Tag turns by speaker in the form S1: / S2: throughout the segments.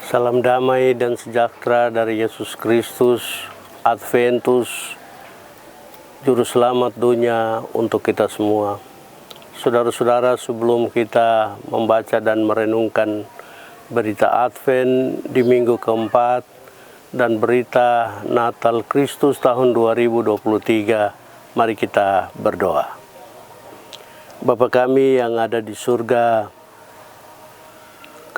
S1: Salam damai dan sejahtera dari Yesus Kristus, Adventus, Juru Selamat dunia untuk kita semua. Saudara-saudara, sebelum kita membaca dan merenungkan berita Advent di minggu keempat dan berita Natal Kristus tahun 2023, mari kita berdoa. Bapa kami yang ada di surga,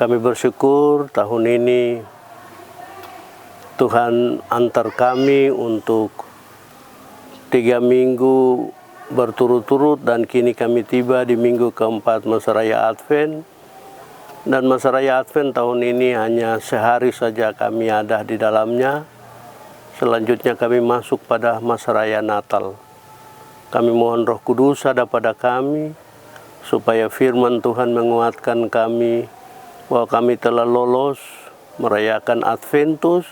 S1: kami bersyukur tahun ini Tuhan antar kami untuk 3 minggu berturut-turut, dan kini kami tiba di minggu keempat masa raya Advent. Dan masa raya Advent tahun ini hanya sehari saja kami ada di dalamnya. Selanjutnya kami masuk pada masa raya Natal. Kami mohon Roh Kudus ada pada kami, supaya firman Tuhan menguatkan kami bahwa kami telah lolos merayakan Adventus,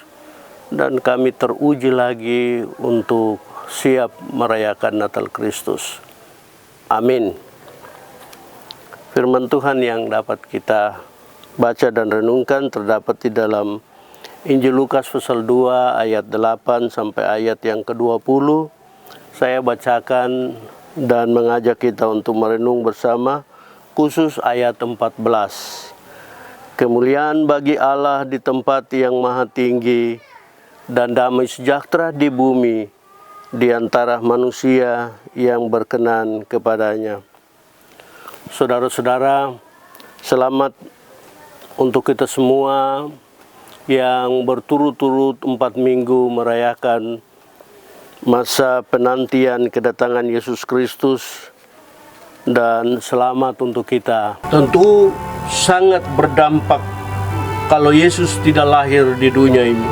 S1: dan kami teruji lagi untuk siap merayakan Natal Kristus. Amin. Firman Tuhan yang dapat kita baca dan renungkan terdapat di dalam Injil Lukas pasal 2 ayat 8 sampai ayat yang ke-20. Saya bacakan dan mengajak kita untuk merenung bersama, khusus ayat 14. Kemuliaan bagi Allah di tempat yang maha tinggi, dan damai sejahtera di bumi di antara manusia yang berkenan kepadanya. Saudara-saudara, selamat untuk kita semua yang berturut-turut 4 minggu merayakan masa penantian kedatangan Yesus Kristus, dan selamat untuk kita. Tentu sangat berdampak kalau Yesus tidak lahir di dunia ini.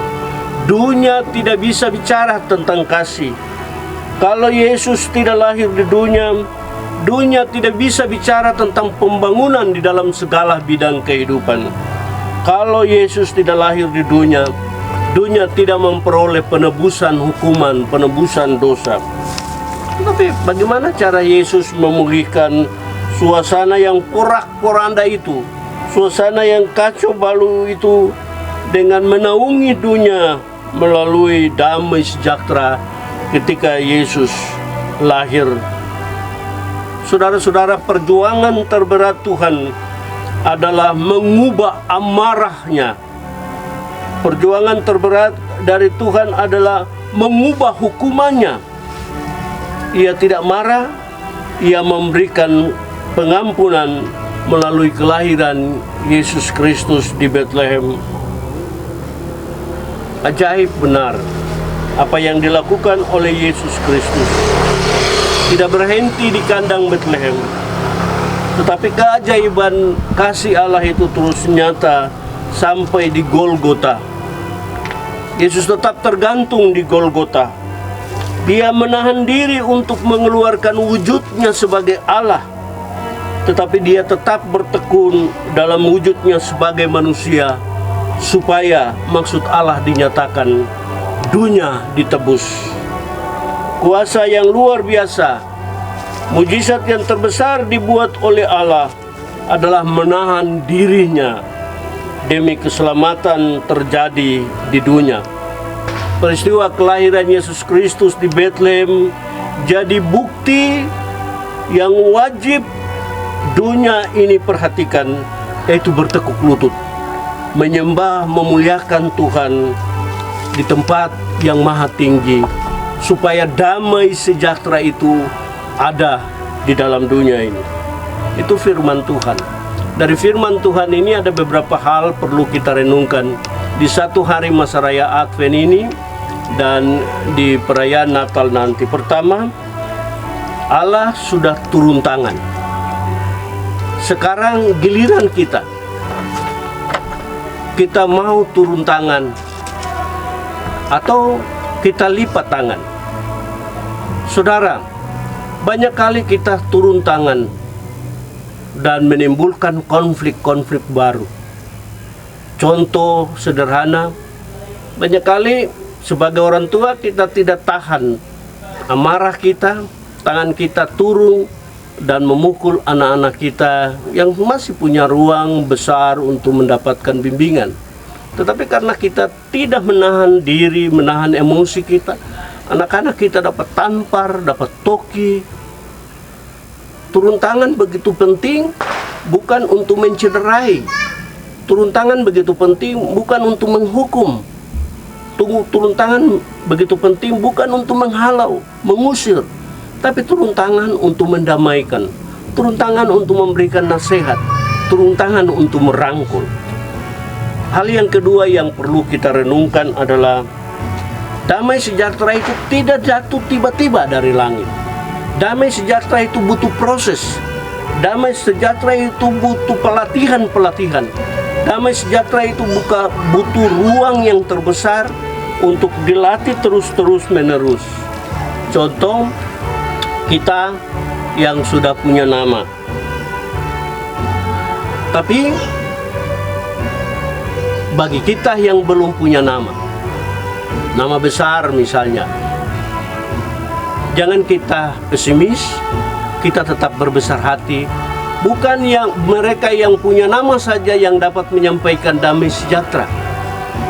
S1: Dunia tidak bisa bicara tentang kasih. Kalau Yesus tidak lahir di dunia, dunia tidak bisa bicara tentang pembangunan di dalam segala bidang kehidupan. Kalau Yesus tidak lahir di dunia, dunia tidak memperoleh penebusan hukuman, penebusan dosa. Tapi bagaimana cara Yesus memulihkan suasana yang porak-poranda itu, suasana yang kacau balau itu, dengan menaungi dunia melalui damai sejahtera ketika Yesus lahir? Saudara-saudara, perjuangan terberat Tuhan adalah mengubah amarahnya. Perjuangan terberat dari Tuhan adalah mengubah hukumannya. Ia tidak marah, ia memberikan pengampunan melalui kelahiran Yesus Kristus di Bethlehem. Ajaib benar apa yang dilakukan oleh Yesus Kristus. Tidak berhenti di kandang Bethlehem, tetapi keajaiban kasih Allah itu terus nyata sampai di Golgota. Yesus tetap tergantung di Golgota. Dia menahan diri untuk mengeluarkan wujudnya sebagai Allah, tetapi dia tetap bertekun dalam wujudnya sebagai manusia, supaya maksud Allah dinyatakan, dunia ditebus. Kuasa yang luar biasa, mujizat yang terbesar dibuat oleh Allah adalah menahan dirinya demi keselamatan terjadi di dunia. Peristiwa kelahiran Yesus Kristus di Bethlehem jadi bukti yang wajib dunia ini perhatikan, yaitu bertekuk lutut, menyembah, memuliakan Tuhan di tempat yang maha tinggi, supaya damai sejahtera itu ada di dalam dunia ini. Itu firman Tuhan. Dari firman Tuhan ini ada beberapa hal perlu kita renungkan di satu hari masa raya Advent ini dan di perayaan Natal nanti. Pertama, Allah sudah turun tangan. Sekarang giliran kita. Kita mau turun tangan atau kita lipat tangan. Saudara, banyak kali kita turun tangan dan menimbulkan konflik-konflik baru. Contoh sederhana, banyak kali sebagai orang tua kita tidak tahan amarah kita, tangan kita turun dan memukul anak-anak kita yang masih punya ruang besar untuk mendapatkan bimbingan. Tetapi karena kita tidak menahan diri, menahan emosi kita, anak-anak kita dapat tampar, dapat toki. Turun tangan begitu penting bukan untuk mencederai. Turun tangan begitu penting bukan untuk menghukum. Turun tangan begitu penting bukan untuk menghalau, mengusir, tapi turun tangan untuk mendamaikan. Turun tangan untuk memberikan nasihat. Turun tangan untuk merangkul. Hal yang kedua yang perlu kita renungkan adalah damai sejahtera itu tidak jatuh tiba-tiba dari langit. Damai sejahtera itu butuh proses. Damai sejahtera itu butuh pelatihan-pelatihan. Damai sejahtera itu butuh ruang yang terbesar untuk dilatih terus-terus menerus. Contoh, kita yang sudah punya nama. Tapi bagi kita yang belum punya nama besar misalnya, jangan kita pesimis, kita tetap berbesar hati. Bukan mereka yang punya nama saja yang dapat menyampaikan damai sejahtera.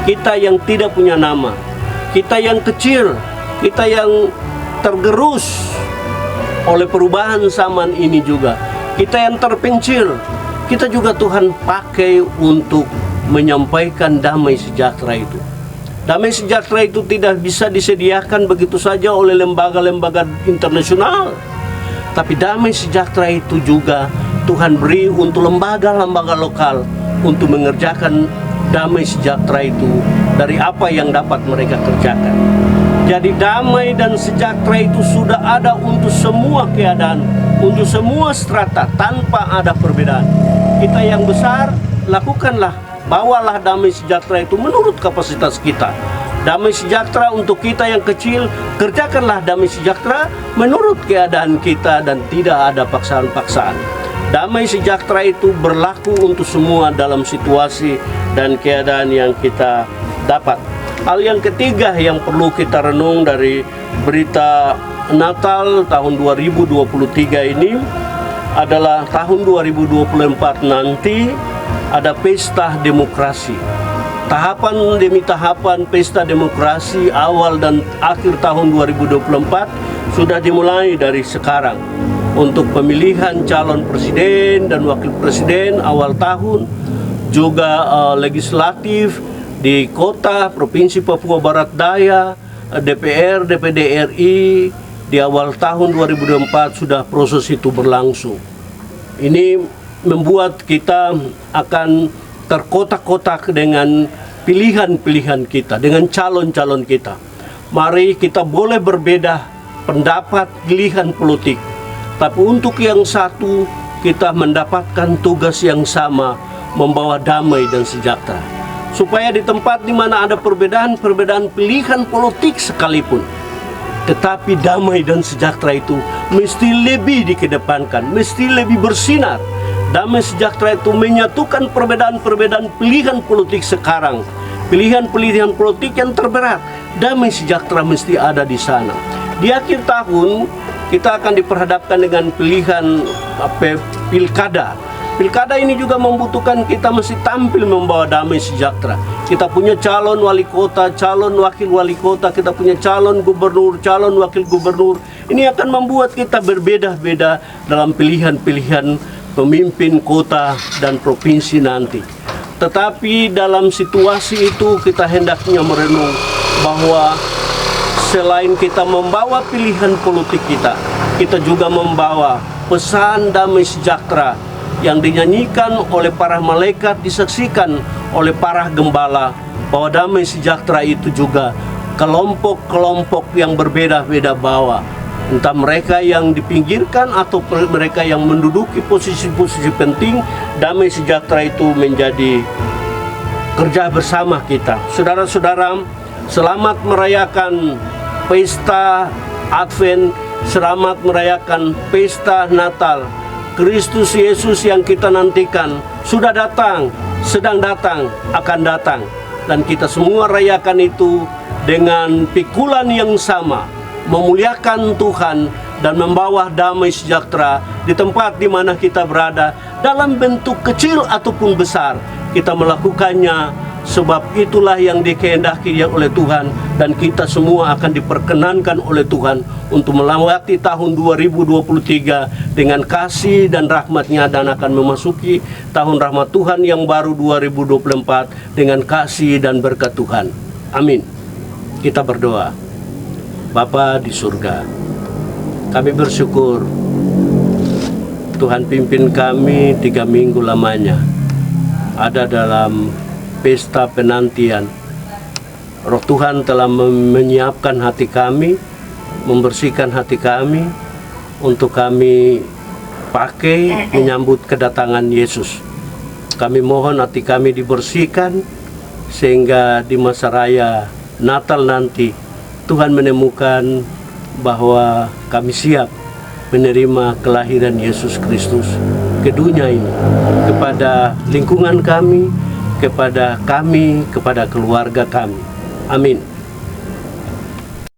S1: Kita yang tidak punya nama, kita yang kecil, kita yang tergerus oleh perubahan zaman ini juga, kita yang terpencil, kita juga Tuhan pakai untuk menyampaikan damai sejahtera itu. Damai sejahtera itu tidak bisa disediakan begitu saja oleh lembaga-lembaga internasional. Tapi damai sejahtera itu juga Tuhan beri untuk lembaga-lembaga lokal untuk mengerjakan damai sejahtera itu dari apa yang dapat mereka kerjakan. Jadi damai dan sejahtera itu sudah ada untuk semua keadaan, untuk semua strata tanpa ada perbedaan. Kita yang besar, lakukanlah, bawalah damai sejahtera itu menurut kapasitas kita. Damai sejahtera untuk kita yang kecil, kerjakanlah damai sejahtera menurut keadaan kita dan tidak ada paksaan-paksaan. Damai sejahtera itu berlaku untuk semua dalam situasi dan keadaan yang kita dapat. Hal yang ketiga yang perlu kita renung dari berita Natal tahun 2023 ini adalah tahun 2024 nanti ada pesta demokrasi. Tahapan demi tahapan pesta demokrasi awal dan akhir tahun 2024 sudah dimulai dari sekarang. Untuk pemilihan calon presiden dan wakil presiden awal tahun, juga legislatif di kota Provinsi Papua Barat Daya, DPR, DPD RI di awal tahun 2024 sudah proses itu berlangsung. Ini membuat kita akan terkotak-kotak dengan pilihan-pilihan kita, dengan calon-calon kita. Mari kita boleh berbeda pendapat, pilihan politik, tapi untuk yang satu kita mendapatkan tugas yang sama, membawa damai dan sejahtera. Supaya di tempat di mana ada perbedaan pilihan politik sekalipun, tetapi damai dan sejahtera itu mesti lebih dikedepankan, mesti lebih bersinar. Damai sejahtera itu menyatukan perbedaan-perbedaan pilihan politik sekarang, pilihan-pilihan politik yang terberat. Damai sejahtera mesti ada di sana. Di akhir tahun kita akan diperhadapkan dengan pilihan pilkada. Pilkada ini juga membutuhkan kita mesti tampil membawa damai sejahtera. Kita punya calon wali kota, calon wakil wali kota, kita punya calon gubernur, calon wakil gubernur. Ini akan membuat kita berbeda-beda dalam pilihan-pilihan pemimpin kota dan provinsi nanti. Tetapi dalam situasi itu kita hendaknya merenung bahwa selain kita membawa pilihan politik kita juga membawa pesan damai sejahtera yang dinyanyikan oleh para malaikat, disaksikan oleh para gembala, bahwa damai sejahtera itu juga kelompok-kelompok yang berbeda-beda bawa. Entah mereka yang dipinggirkan atau mereka yang menduduki posisi-posisi penting, damai sejahtera itu menjadi kerja bersama kita. Saudara-saudara, selamat merayakan pesta Advent, selamat merayakan pesta Natal. Kristus Yesus yang kita nantikan sudah datang, sedang datang, akan datang. Dan kita semua rayakan itu dengan pikulan yang sama, memuliakan Tuhan dan membawa damai sejahtera di tempat di mana kita berada, dalam bentuk kecil ataupun besar. Kita melakukannya sebab itulah yang dikehendaki oleh Tuhan, dan kita semua akan diperkenankan oleh Tuhan untuk melewati tahun 2023 dengan kasih dan rahmat-Nya, dan akan memasuki tahun rahmat Tuhan yang baru 2024 dengan kasih dan berkat Tuhan. Amin. Kita berdoa. Bapa di surga, kami bersyukur Tuhan pimpin kami 3 minggu lamanya ada dalam pesta penantian. Roh Tuhan telah menyiapkan hati kami, membersihkan hati kami untuk kami pakai menyambut kedatangan Yesus. Kami mohon hati kami dibersihkan sehingga di masa raya Natal nanti Tuhan menemukan bahwa kami siap menerima kelahiran Yesus Kristus ke dunia ini, kepada lingkungan kami, kepada keluarga kami. Amin.